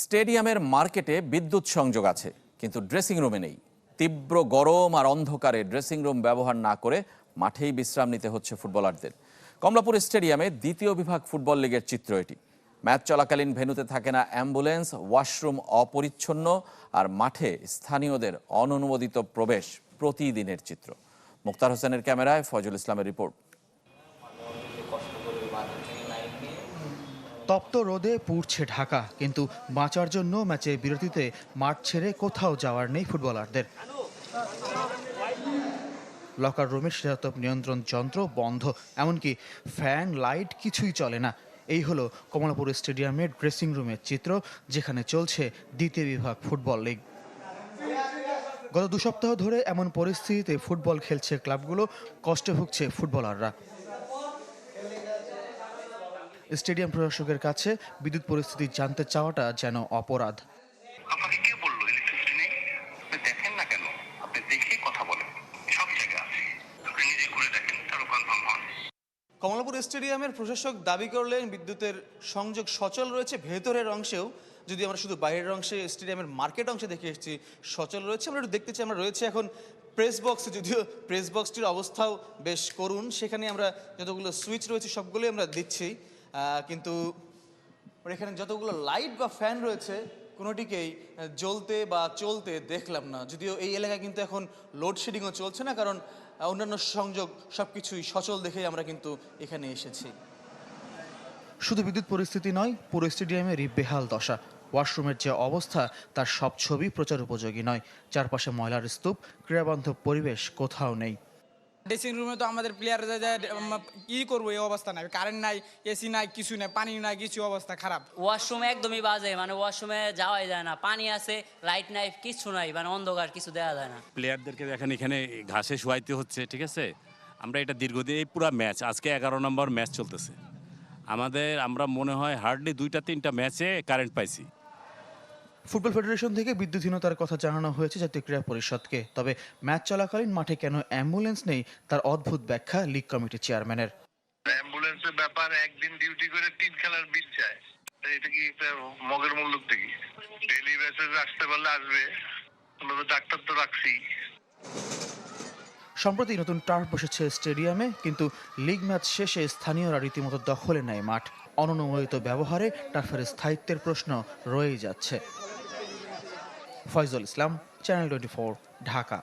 স্টেডিয়ামের মার্কেটে বিদ্যুৎ সংযোগ আছে, কিন্তু ড্রেসিং রুমে নেই। তীব্র গরম আর অন্ধকারে ড্রেসিং রুম ব্যবহার না করে মাঠেই বিশ্রাম নিতে হচ্ছে ফুটবলারদের। কমলাপুর স্টেডিয়ামে দ্বিতীয় বিভাগ ফুটবল লিগের চিত্র এটি। ম্যাচ চলাকালীন ভেন্যুতে থাকে না অ্যাম্বুলেন্স, ওয়াশরুম অপরিচ্ছন্ন, আর মাঠে স্থানীয়দের অননুমোদিত প্রবেশ প্রতিদিনের চিত্র। মুক্তার হোসেনের ক্যামেরায় ফয়জুল ইসলামের রিপোর্ট। তপ্ত রোদে পুড়ছে ঢাকা, কিন্তু বাঁচার জন্য ম্যাচের বিরতিতে মাঠ ছেড়ে কোথাও যাওয়ার নেই ফুটবলারদের। লকার রুমের শীতাতপ নিয়ন্ত্রণ যন্ত্র বন্ধ, এমনকি ফ্যান লাইট কিছুই চলে না। এই হলো কমলাপুর স্টেডিয়ামের ড্রেসিং রুমের চিত্র, যেখানে চলছে দ্বিতীয় বিভাগ ফুটবল লিগ। গত 2 সপ্তাহ ধরে এমন পরিস্থিতিতে ফুটবল খেলছে ক্লাবগুলো, কষ্টে ভুগছে ফুটবলাররা। স্টেডিয়াম প্রশাসকের কাছে বিদ্যুৎ পরিস্থিতি জানতে চাওয়াটা যেন অপরাধ। আপনাকে কে বললো ইলেকট্রিসিটি নেই? আপনি দেখেন না কেন? আপনি দেখে কথা বলেন, সব জায়গা আছে, আপনি নিজে করে দেখেন, তারও কনফার্ম হন। কমলাপুর স্টেডিয়ামের প্রশাসক দাবি করলেন বিদ্যুতের সংযোগ সচল রয়েছে ভেতরের অংশেও। যদি আমরা শুধু বাইরের অংশে স্টেডিয়ামের মার্কেট অংশে দেখে এসেছি সচল রয়েছে। আমরা একটু দেখতে চাই, আমরা রয়েছে এখন প্রেস বক্সে, যদিও প্রেস বক্সটির অবস্থাও বেশ করুণ। সেখানে আমরা যতগুলো সুইচ রয়েছে সবগুলোই আমরা দিচ্ছি, কিন্তু এখানে যতগুলো লাইট বা ফ্যান রয়েছে কোনোটিকেই জ্বলতে বা চলতে দেখলাম না। যদিও এই এলাকায় কিন্তু এখন লোডশেডিংও চলছে না, কারণ অন্যান্য সংযোগ সব কিছুই সচল দেখেই আমরা কিন্তু এখানে এসেছি। শুধু বিদ্যুৎ পরিস্থিতি নয়, পুরো স্টেডিয়ামেরই বেহাল দশা। ওয়াশরুমের যে অবস্থা তার সব ছবি প্রচার উপযোগী নয়। চারপাশে ময়লার স্তূপ, ক্রীড়াবান্ধব পরিবেশ কোথাও নেই। ড্রেসিং রুমে তো আমাদের প্লেয়ার কি করবো, এই অবস্থা নাই, কারেন্ট নাই, এসি নাই, কিছু নাই, পানি নাই, কিছু অবস্থা খারাপ। ওয়াশরুমে একদমই বাজে, মানে ওয়াশরুমে যাওয়াই যায় না, পানি আছে, লাইট নাই, কিছু নাই, মানে অন্ধকার, কিছু দেওয়া যায় না। প্লেয়ারদেরকে দেখেন এখানে ঘাসে শোয়াইতে হচ্ছে, ঠিক আছে। আমরা এটা দীর্ঘদিন, এই পুরো ম্যাচ আজকে 11 নম্বর ম্যাচ চলতেছে আমরা মনে হয় হার্ডলি 2-3টা ম্যাচে কারেন্ট পাইছি। ফুটবল ফেডারেশন থেকে বিদ্যুৎহীনতার কথা জানানো হয়েছে জাতীয় ক্রীড়া পরিষদকে। তবে ম্যাচ চলাকালীন মাঠে কেন অ্যাম্বুলেন্স নেই তার অদ্ভুত ব্যাখ্যা লিগ কমিটির চেয়ারম্যানের। অ্যাম্বুলেন্সের ব্যাপার, একদিন ডিউটি করে 3 খেলার বিল চায়, এটা কি একটা মগের মূল্য থেকে? ডেইলি বেসিস আসতে পারলে আসবে, ডাক্তার তো রাখছি। সম্প্রতি নতুন টার্ফ বসেছে স্টেডিয়ামে, কিন্তু লিগ ম্যাচ শেষে স্থানীয়রা রীতিমতো দখলে নেয় মাঠ। অননুমোদিত ব্যবহারে টার্ফের স্থায়িত্বের প্রশ্ন রয়েই যাচ্ছে। ফয়জুল ইসলাম, চ্যানেল 24, ঢাকা।